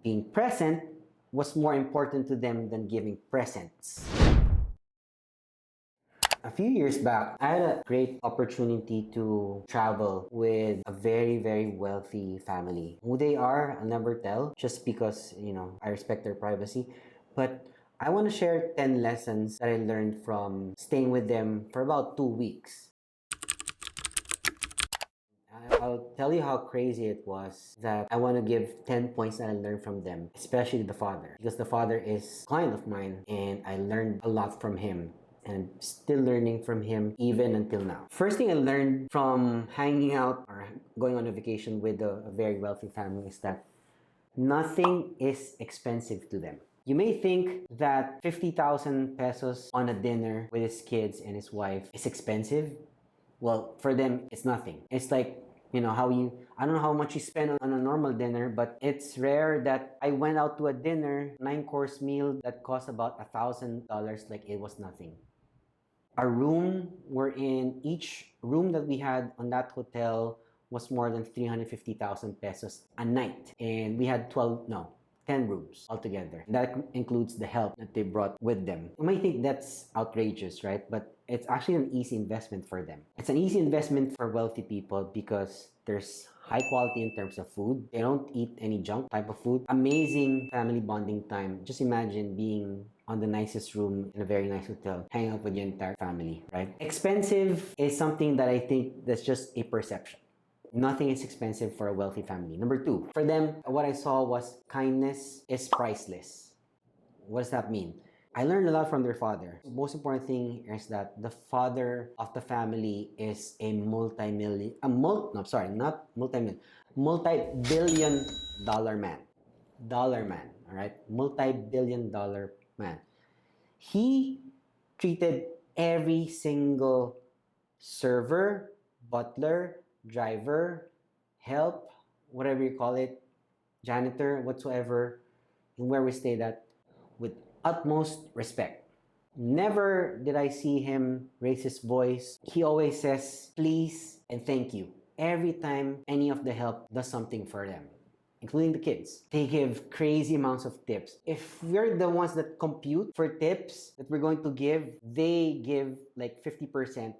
Being present was more important to them than giving presents. A few years back, I had a great opportunity to travel with a very, very wealthy family. Who they are, I'll never tell, just because, I respect their privacy. But I want to share 10 lessons that I learned from staying with them for about 2 weeks. I'll tell you how crazy it was that I want to give 10 points that I learned from them, especially the father, because the father is a client of mine and I learned a lot from him and still learning from him even until now. First thing I learned from hanging out or going on a vacation with a very wealthy family is that nothing is expensive to them. You may think that 50,000 pesos on a dinner with his kids and his wife is expensive. Well, for them, it's nothing. It's like, I don't know how much you spend on a normal dinner, but it's rare that I went out to a dinner, 9-course meal that cost about $1,000 like it was nothing. Our room, each room that we had on that hotel was more than 350,000 pesos a night. And we had 10 rooms altogether. That includes the help that they brought with them. You might think that's outrageous, right? But it's actually an easy investment for them. It's an easy investment for wealthy people because there's high quality in terms of food. They don't eat any junk type of food. Amazing family bonding time. Just imagine being on the nicest room in a very nice hotel, hanging out with your entire family, right? Expensive is something that I think that's just a perception. Nothing is expensive for a wealthy family. Number two, for them, what I saw was kindness is priceless. What does that mean? I learned a lot from their father. The most important thing is that the father of the family is a multi-billion dollar man. Dollar man, all right? Multi-billion dollar man. He treated every single server, butler, driver, help, whatever you call it, janitor, whatsoever, and where we stayed at, with utmost respect. Never did I see him raise his voice. He always says please and thank you every time any of the help does something for them, including the kids. They give crazy amounts of tips. If we're the ones that compute for tips that we're going to give, they give like 50%,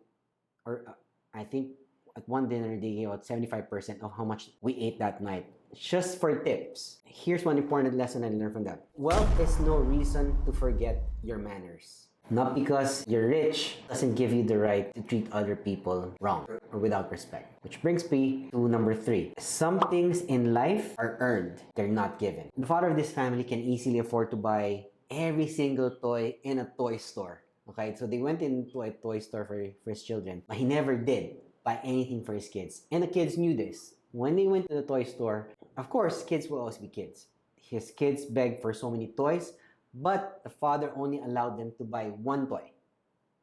or I think at one dinner they gave out 75% of how much we ate that night just for tips. Here's one important lesson I learned from that. Wealth is no reason to forget your manners. Not because you're rich doesn't give you the right to treat other people wrong or without respect. Which brings me to number 3. Some things in life are earned, they're not given. The father of this family can easily afford to buy every single toy in a toy store. Okay, so they went into a toy store for his children, but he never did buy anything for his kids. And the kids knew this. When they went to the toy store, of course, kids will always be kids. His kids begged for so many toys, but the father only allowed them to buy one toy.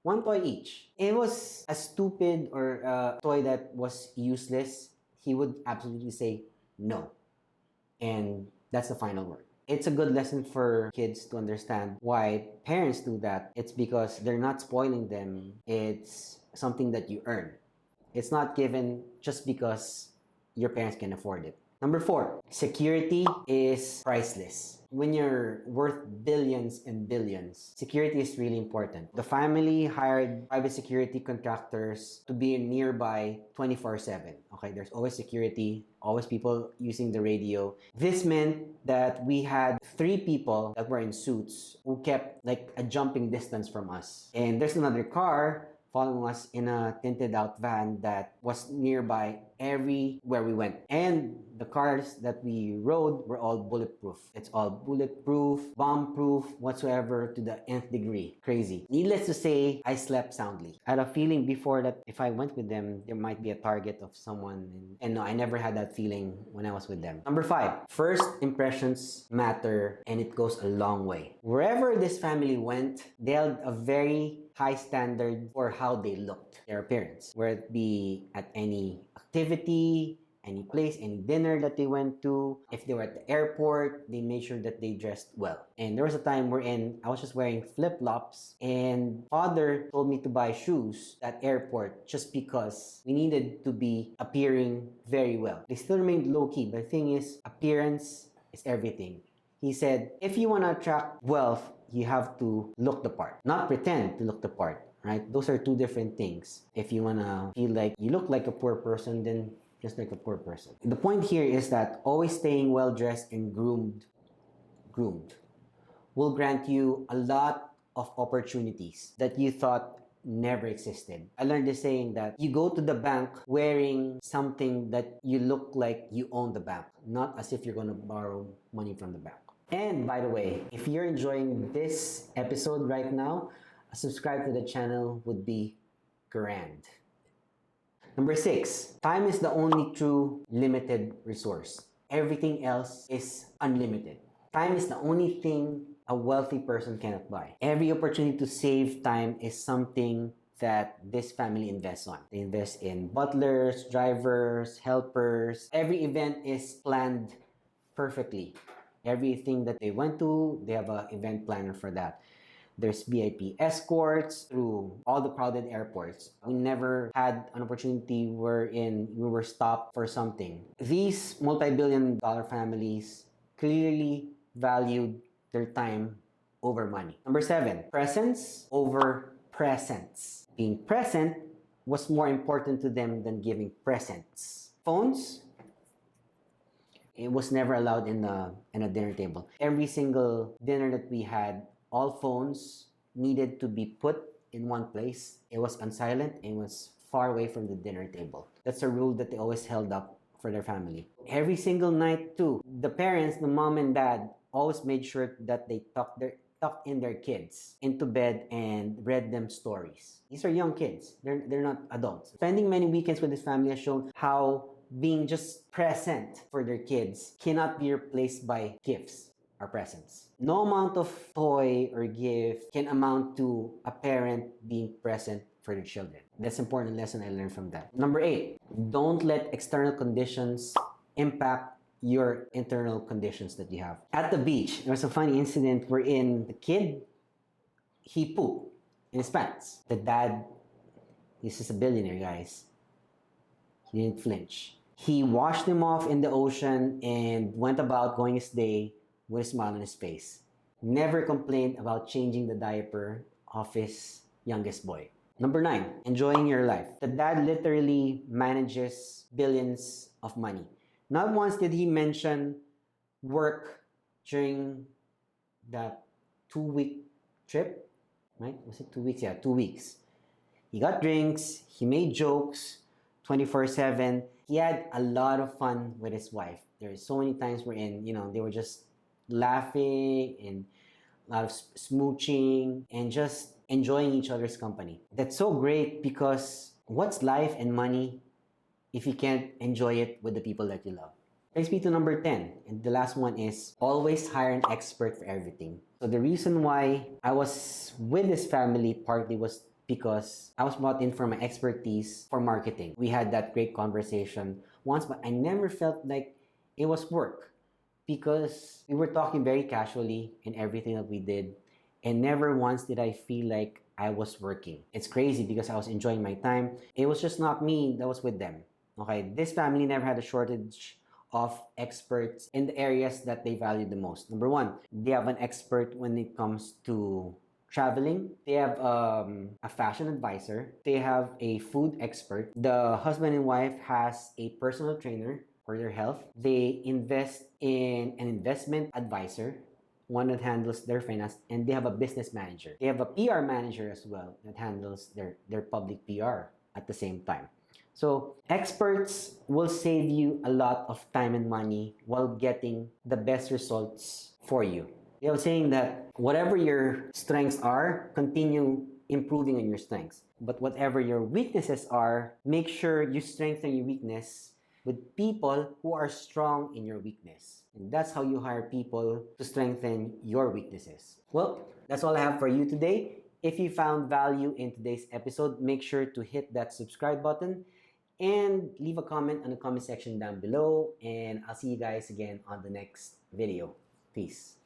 One toy each. It was a stupid or a toy that was useless. He would absolutely say no. And that's the final word. It's a good lesson for kids to understand why parents do that. It's because they're not spoiling them. It's something that you earn. It's not given just because your parents can afford it. Number 4, security is priceless. When you're worth billions and billions, security is really important. The family hired private security contractors to be nearby 24/7. Okay, there's always security, always people using the radio. This meant that we had 3 people that were in suits who kept like a jumping distance from us. And there's another car following us in a tinted out van that was nearby everywhere we went. And the cars that we rode were all bulletproof. It's all bulletproof, bomb-proof, whatsoever to the nth degree. Crazy. Needless to say, I slept soundly. I had a feeling before that if I went with them, there might be a target of someone. And no, I never had that feeling when I was with them. Number 5, first impressions matter and it goes a long way. Wherever this family went, they held a very high standard for how they looked, their appearance, whether it be at any activity, any place, any dinner that they went to. If they were at the airport, they made sure that they dressed well. And there was a time wherein I was just wearing flip-flops and father told me to buy shoes at airport just because we needed to be appearing very well. They still remained low-key, but the thing is, appearance is everything. He said, if you want to attract wealth, you have to look the part, not pretend to look the part, right? Those are two different things. If you want to feel like you look like a poor person, then just like a poor person. The point here is that always staying well dressed and groomed will grant you a lot of opportunities that you thought never existed. I learned this saying that you go to the bank wearing something that you look like you own the bank, not as if you're going to borrow money from the bank. And by the way, if you're enjoying this episode right now, subscribe to the channel would be grand. Number 6, time is the only true limited resource. Everything else is unlimited. Time is the only thing a wealthy person cannot buy. Every opportunity to save time is something that this family invests on. They invest in butlers, drivers, helpers. Every event is planned perfectly. Everything that they went to, they have an event planner for that. There's VIP escorts through all the crowded airports. We never had an opportunity wherein we were stopped for something. These multi-billion-dollar families clearly valued their time over money. Number 7, presence over presents. Being present was more important to them than giving presents. Phones, it was never allowed in a dinner table. Every single dinner that we had, all phones needed to be put in one place. It was unsilent and was far away from the dinner table. That's a rule that they always held up for their family. Every single night too, the parents, the mom and dad, always made sure that they tucked in their kids into bed and read them stories. These are young kids. They're not adults. Spending many weekends with this family has shown how being just present for their kids cannot be replaced by gifts or presents. No amount of toy or gift can amount to a parent being present for their children. That's an important lesson I learned from that. Number 8, don't let external conditions impact your internal conditions that you have. At the beach, there was a funny incident wherein the kid, he pooped in his pants. The dad, this is a billionaire, guys. He didn't flinch. He washed him off in the ocean and went about going his day with a smile on his face. Never complained about changing the diaper of his youngest boy. Number 9, enjoying your life. The dad literally manages billions of money. Not once did he mention work during that 2-week trip, right? Was it 2 weeks? Yeah, 2 weeks. He got drinks, he made jokes 24/7. He had a lot of fun with his wife. There were so many times wherein, they were just laughing and a lot of smooching and just enjoying each other's company. That's so great because what's life and money if you can't enjoy it with the people that you love? Takes me to number 10, and the last one is always hire an expert for everything. So the reason why I was with this family partly was because I was brought in for my expertise for marketing. We had that great conversation once, but I never felt like it was work because we were talking very casually in everything that we did, and never once did I feel like I was working. It's crazy because I was enjoying my time. It was just not me that was with them. Okay, this family never had a shortage of experts in the areas that they value the most. Number 1, they have an expert when it comes to traveling. They have a fashion advisor. They have a food expert. The husband and wife has a personal trainer for their health. They invest in an investment advisor, one that handles their finance, and they have a business manager. They have a PR manager as well that handles their public PR at the same time. So experts will save you a lot of time and money while getting the best results for you. They are saying that whatever your strengths are, continue improving on your strengths. But whatever your weaknesses are, make sure you strengthen your weakness with people who are strong in your weakness. And that's how you hire people to strengthen your weaknesses. Well, that's all I have for you today. If you found value in today's episode, make sure to hit that subscribe button and leave a comment on the comment section down below. And I'll see you guys again on the next video. Peace.